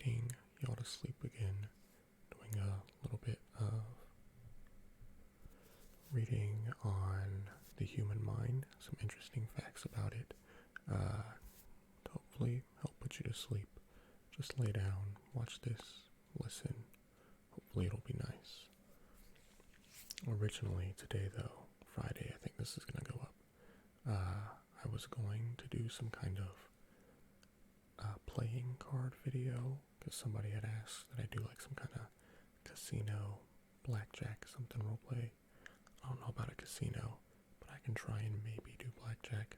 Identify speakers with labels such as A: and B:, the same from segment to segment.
A: putting y'all to sleep again, doing a little bit of reading on the human mind, some interesting facts about it, to hopefully help put you to sleep. Just lay down, watch this, listen. Hopefully it'll be nice. Originally today though, Friday, I think this is going to go up, I was going to do some kind of playing card video, because somebody had asked that I do like some kind of casino, blackjack, something roleplay. I don't know about a casino, but I can try and maybe do blackjack,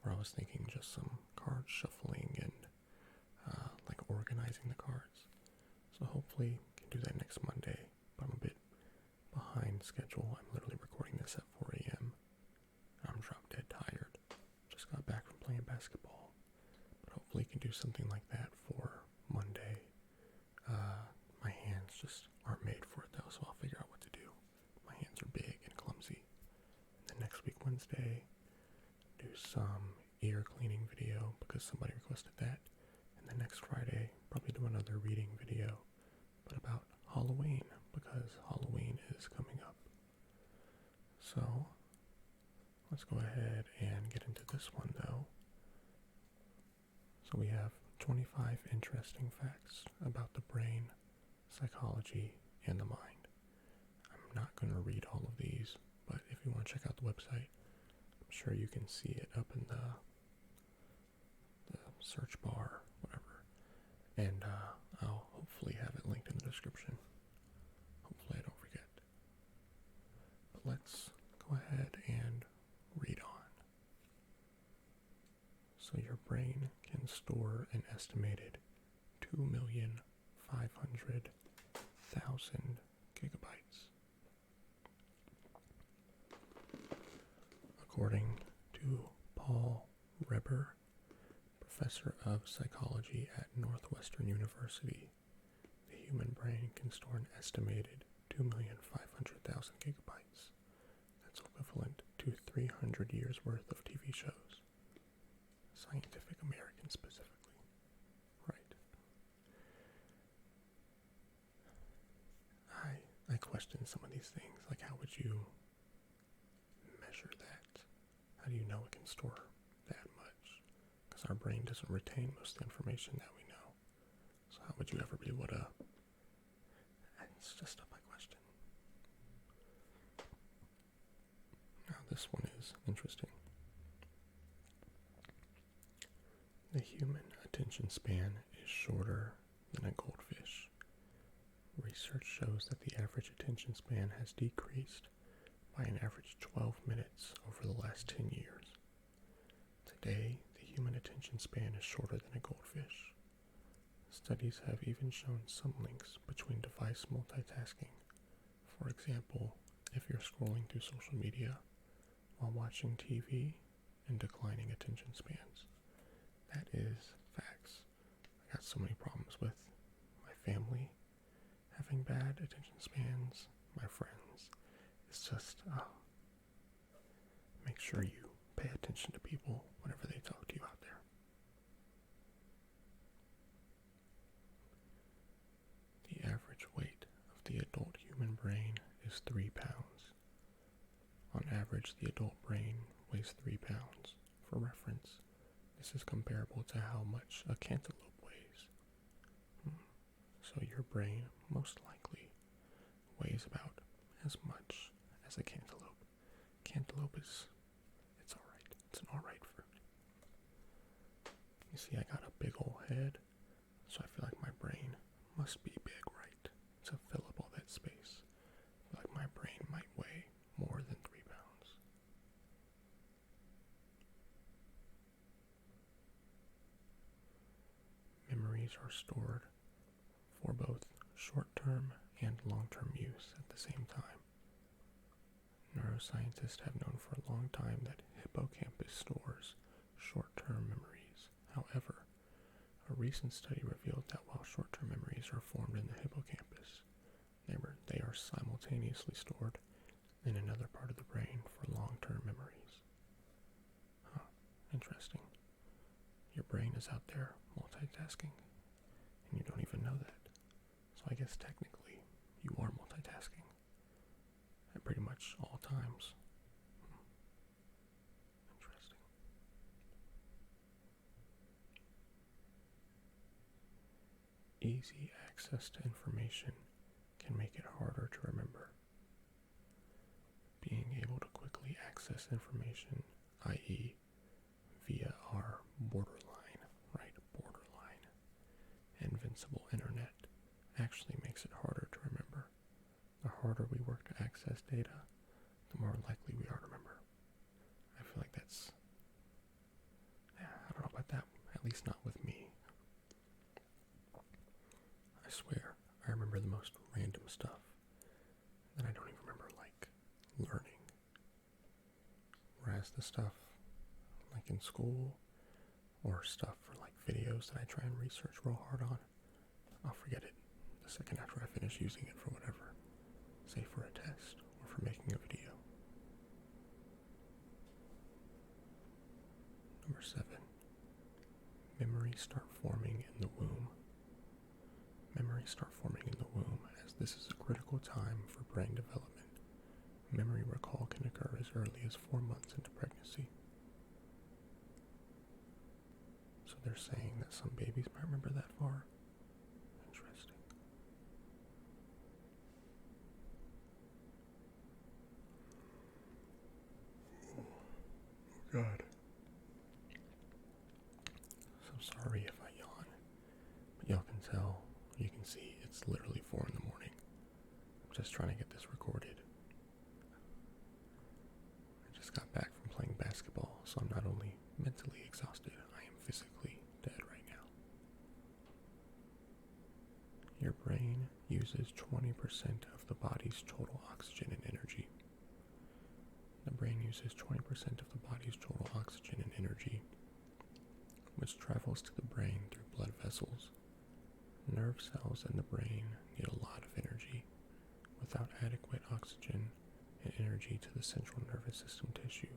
A: where I was thinking just some card shuffling and like organizing the cards. So hopefully can do that next Monday, but I'm a bit behind schedule. I'm literally recording this at 4 a.m. I'm drop dead tired. Just got back from playing basketball, but hopefully can do something like that for Monday. My hands just aren't made for it though, so I'll figure out what to do. My hands are big and clumsy. And then next week, Wednesday, do some ear cleaning video because somebody requested that. And then next Friday, probably do another reading video, but about Halloween, because Halloween is coming up. So let's go ahead and get into this one though. So we have 25 interesting facts about the brain, psychology, and the mind. I'm not going to read all of these, but if you want to check out the website, I'm sure you can see it up in the search bar, whatever. And I'll hopefully have it linked in the description. Hopefully I don't forget. But let's go ahead and read on. So your brain can store an estimated 2,500,000 gigabytes. According to Paul Reber, professor of psychology at Northwestern University, the human brain can store an estimated 2,500,000 gigabytes. That's equivalent to 300 years worth of TV shows. Scientific American specifically. Right. I question some of these things, like how would you measure that? How do you know it can store that much? Because our brain doesn't retain most of the information that we know. So how would you ever be able to? It's just stuff I question. Now this one is interesting. The human attention span is shorter than a goldfish. Research shows that the average attention span has decreased by an average 12 minutes over the last 10 years. Today, the human attention span is shorter than a goldfish. Studies have even shown some links between device multitasking. For example, if you're scrolling through social media while watching TV and declining attention spans. That is facts. I got so many problems with my family having bad attention spans, my friends. It's just, make sure you pay attention to people whenever they talk to you out there. The average weight of the adult human brain is 3 pounds. On average, the adult brain weighs 3 pounds. For reference, this is comparable to how much a cantaloupe weighs. So your brain most likely weighs about as much as a cantaloupe. Cantaloupe is, it's alright. It's an alright fruit. You see, I got a big ol' head, so I feel like my brain must be big, right? To fill up all that space. I feel like my brain might weigh more than 3 pounds. Memories are stored for both short-term and long-term use at the same time. Neuroscientists have known for a long time that hippocampus stores short-term memories. However, a recent study revealed that while short-term memories are formed in the hippocampus, they are simultaneously stored in another part of the brain for long-term memories. Interesting. Your brain is out there multitasking, and you don't even didn't know that. So I guess technically you are multitasking at pretty much all times. Interesting. Easy access to information can make it harder to remember. Being able to quickly access information, i.e., via our borderline, right? Borderline, invincible internet, actually makes it harder to remember. The harder we work to access data, the more likely we are to remember. I feel like that's, I don't know about that, at least not with me. I swear, I remember the most random stuff that I don't even remember, like, learning. Whereas the stuff, like in school, or stuff for, like, videos that I try and research real hard on, I'll forget it the second after I finish using it for whatever, say for a test, or for making a video. Number 7. Memories start forming in the womb. Memories start forming in the womb, as this is a critical time for brain development. Memory recall can occur as early as 4 months into pregnancy. So they're saying that some babies might remember that far. Interesting. Oh God. So sorry if I yawn, but y'all can tell, you can see it's literally 4 in the morning. I'm just trying to get this recorded. I just got back from playing basketball, so I'm not only mentally exhausted, I am physically dead right now. Your brain uses 20% of the body's total oxygen and energy. The brain uses 20% of the body's total oxygen and energy, which travels to the brain through blood vessels. Nerve cells in the brain need a lot of energy. Without adequate oxygen and energy to the central nervous system tissue,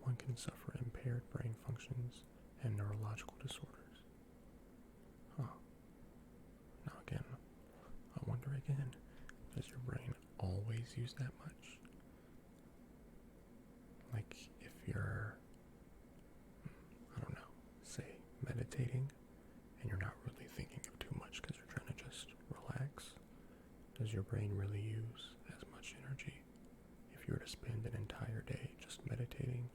A: one can suffer impaired brain functions and neurological disorders. Now again, I wonder again, does your brain always use that much? Like if you're, I don't know, say meditating, and you're not really thinking of too much because you're trying to just relax, does your brain really use as much energy? If you were to spend an entire day just meditating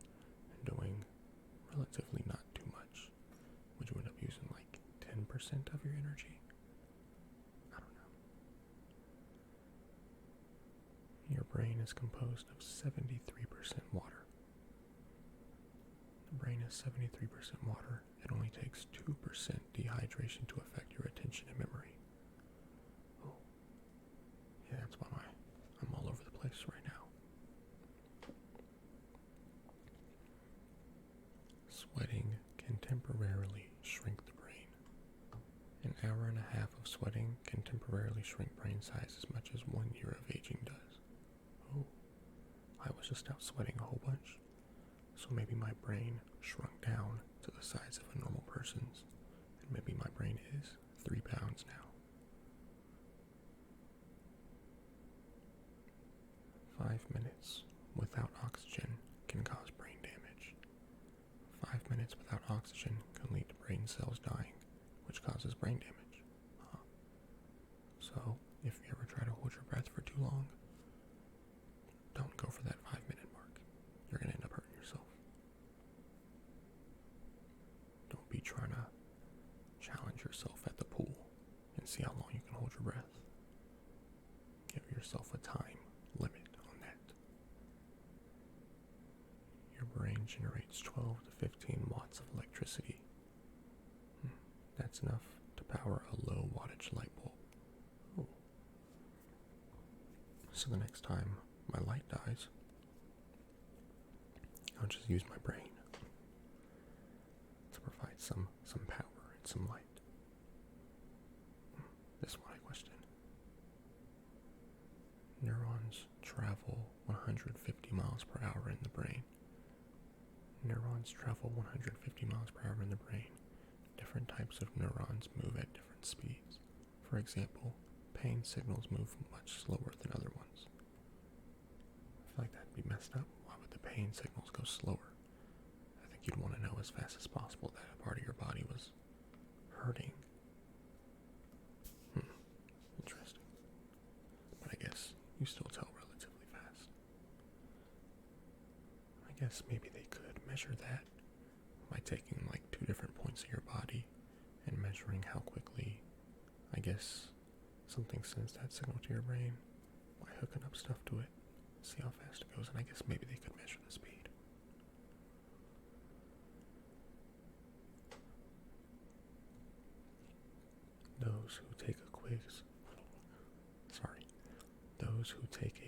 A: and doing relatively not too much, would you end up using like 10% of your energy? I don't know. Your brain is composed of 73% water. The brain is 73% water. It only takes 2% dehydration to affect your attention and memory. Oh, yeah, that's why I'm all over the place right now. Sweating can temporarily shrink the brain. An hour and a half of sweating can temporarily shrink brain size as much as 1 year of aging does. Oh, I was just out sweating a whole bunch. So maybe my brain shrunk down to the size of a normal person's, and maybe my brain is 3 pounds now. 5 minutes without oxygen can cause brain damage. 5 minutes without oxygen can lead to brain cells dying, which causes brain damage. So, if you ever try to hold your breath for too long, don't go for that 5-minute mark. You're going to end up hurting yourself. Don't be trying to challenge yourself at the pool and see how long you can hold your breath. Give yourself a time limit on that. Your brain generates 12 to 15 watts of electricity. That's enough to power a low wattage light bulb. Ooh. So the next time my light dies, I'll just use my brain to provide some power and some light. This one I question. Neurons travel 150 miles per hour in the brain. Neurons travel 150 miles per hour in the brain. Different types of neurons move at different speeds. For example, pain signals move much slower than other ones. I feel like that'd be messed up. Why would the pain signals go slower? I think you'd want to know as fast as possible that a part of your body was hurting. Interesting. But I guess you still tell relatively fast. I guess maybe they could measure that by taking like two different points of your body and measuring how quickly, I guess, something sends that signal to your brain by hooking up stuff to it, see how fast it goes, and I guess maybe they could measure the speed. Those who take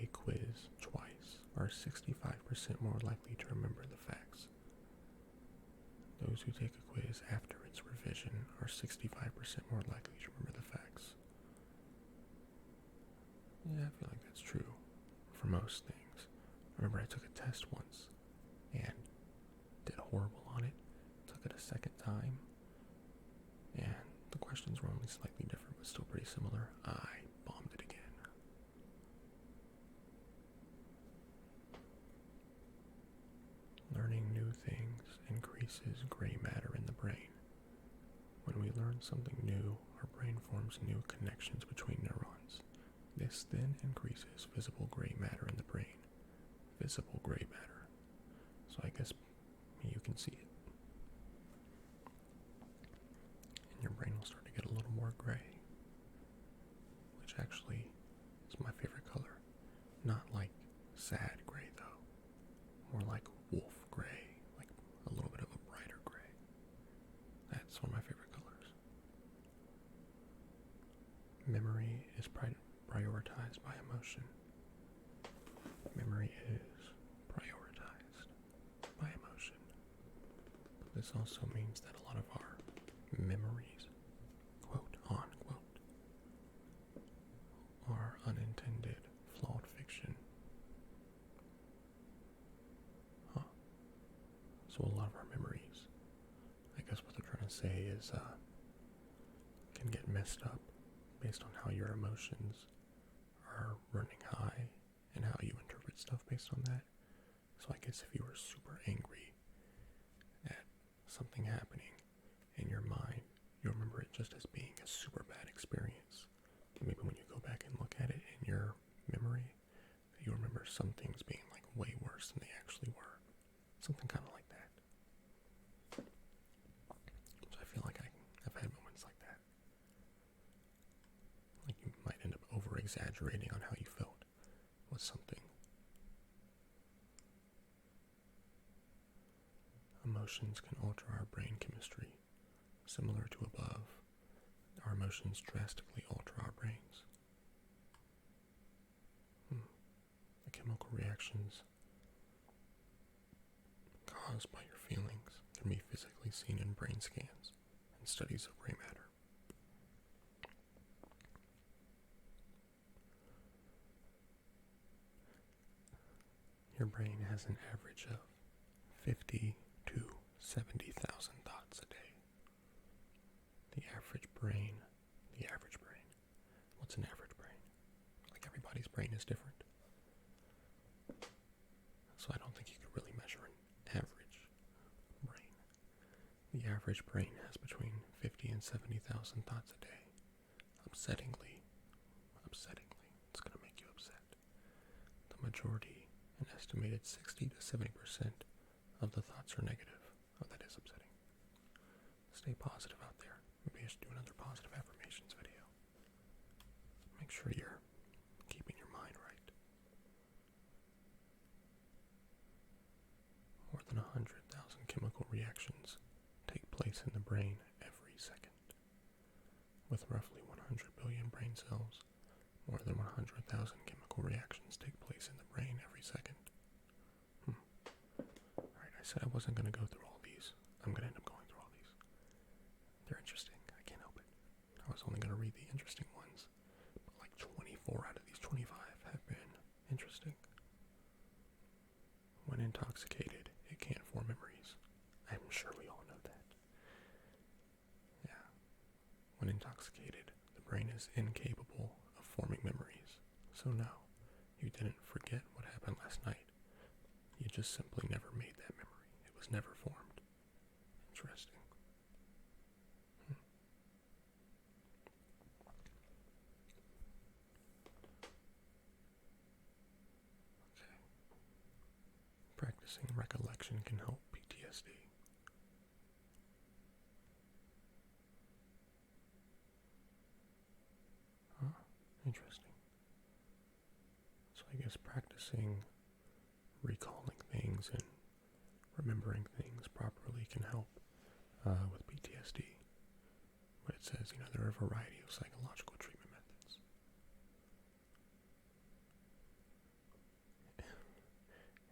A: a quiz twice are 65% more likely to remember the facts. Those who take a quiz after its revision are 65% more likely to remember the facts. Yeah, I feel like that's true for most things. I remember I took a test once and did horrible on it. Took it a second time, and the questions were only slightly different, but still pretty similar. I bombed it again. Learning new things increases gray matter in the brain. When we learn something new, our brain forms new connections between neurons. This then increases visible gray matter in the brain. Visible gray matter. So I guess you can see it. And your brain will start to get a little more gray, which actually is my favorite color. Not like sad gray though, more like wolf gray, like a little bit of a brighter gray. That's one of my favorite colors. Memory is prioritized by emotion. Memory is prioritized by emotion. But this also means that a lot of our memories, quote unquote, are unintended, flawed fiction. So a lot of our memories, I guess what they're trying to say is, can get messed up based on how your emotions are running high and how you interpret stuff based on that. So I guess if you were super angry at something happening in your mind, you remember it just as being a super bad experience. Maybe when you go back and look at it in your memory, you remember some things being like way worse than they actually were. Something kind of like that. So I feel like I've had moments like that. Like you might end up over-exaggerating on how you felt with something. Emotions can alter our brain chemistry. Similar to above, our emotions drastically alter our brains. The chemical reactions caused by your feelings can be physically seen in brain scans and studies of gray matter. Your brain has an average of 50 to 70,000 thoughts a day. The average brain. What's an average brain? Like everybody's brain is different. So I don't think you could really measure an average brain. The average brain has between 50 and 70,000 thoughts a day. Upsettingly, it's going to make you upset. The majority, an estimated 60 to 70% of the thoughts are negative. Oh, that is upsetting. Stay positive out there. Maybe I should do another positive affirmations video. Make sure you're keeping your mind right. More than 100,000 chemical reactions take place in the brain every second. With roughly 100 billion brain cells, more than 100,000 chemical reactions take place in the brain every second. Alright, I said I wasn't going to go through all these. I'm going to end up going through all these. They're interesting. I can't help it. I was only going to read the interesting ones, but like 24 out of these 25 have been interesting. When intoxicated, it can't form memories. I'm sure we all know that. Yeah. When intoxicated, the brain is incapable of forming memories. So no, you didn't forget what happened last night. You just simply never made that memory. It was never formed. Interesting. Okay. Practicing recollection can help PTSD. Huh, interesting. So I guess practicing recalling things and remembering things properly can help with PTSD. But it says, there are a variety of psychological treatment methods.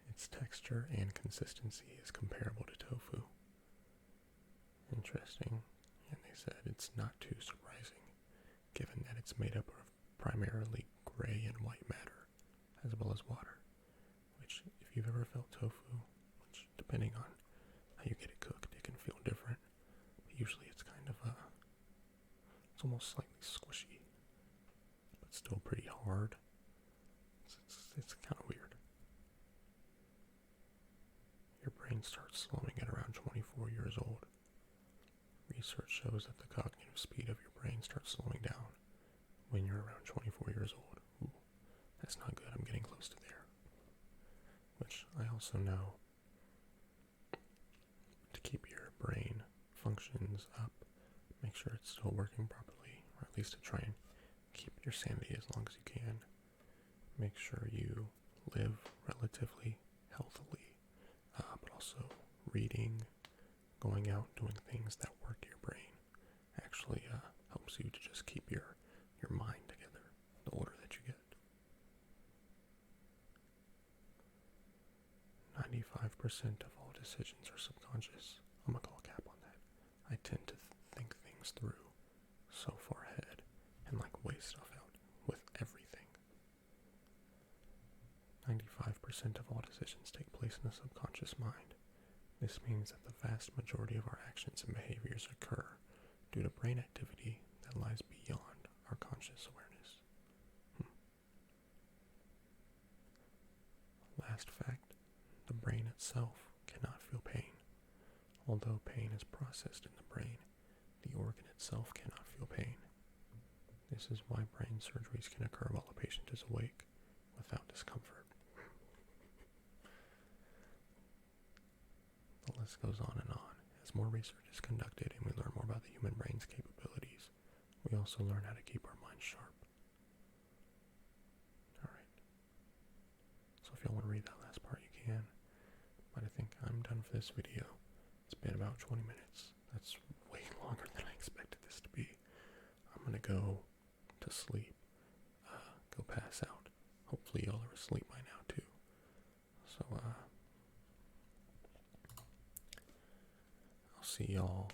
A: Its texture and consistency is comparable to tofu. Interesting. And they said it's not too surprising, given that it's made up of primarily gray and white matter, as well as water. Which, if you've ever felt tofu, which depending on how you get it cooked, it can feel different. But usually it's kind of it's almost slightly squishy, but still pretty hard. It's kind of weird. Your brain starts slowing at around 24 years old. Research shows that the cognitive speed of your brain starts slowing down when you're around 24 years old. Ooh, that's not good. I'm getting close to there. Which I also know to keep your brain functions up, make sure it's still working properly, or at least to try and keep your sanity as long as you can. Make sure you live relatively healthily, but also reading, going out, doing things that work your brain actually helps you to just keep your mind together the older that you get. 95% of all decisions are subconscious. I'm gonna call a cap on that. I tend to think things through so far ahead and weigh stuff out with everything. 95% of all decisions take place in the subconscious mind. This means that the vast majority of our actions and behaviors occur due to brain activity that lies beyond our conscious awareness. Last fact, the brain itself cannot feel pain. Although pain is processed in the brain, the organ itself cannot feel pain. This is why brain surgeries can occur while a patient is awake without discomfort. The list goes on and on. As more research is conducted and we learn more about the human brain's capabilities, we also learn how to keep our minds sharp. Alright. So if y'all want to read that last part, you can. But I think I'm done for this video. It's been about 20 minutes. That's way longer than I expected this to be. I'm going to go to sleep. Go pass out. Hopefully y'all are asleep by now too. So, I'll see y'all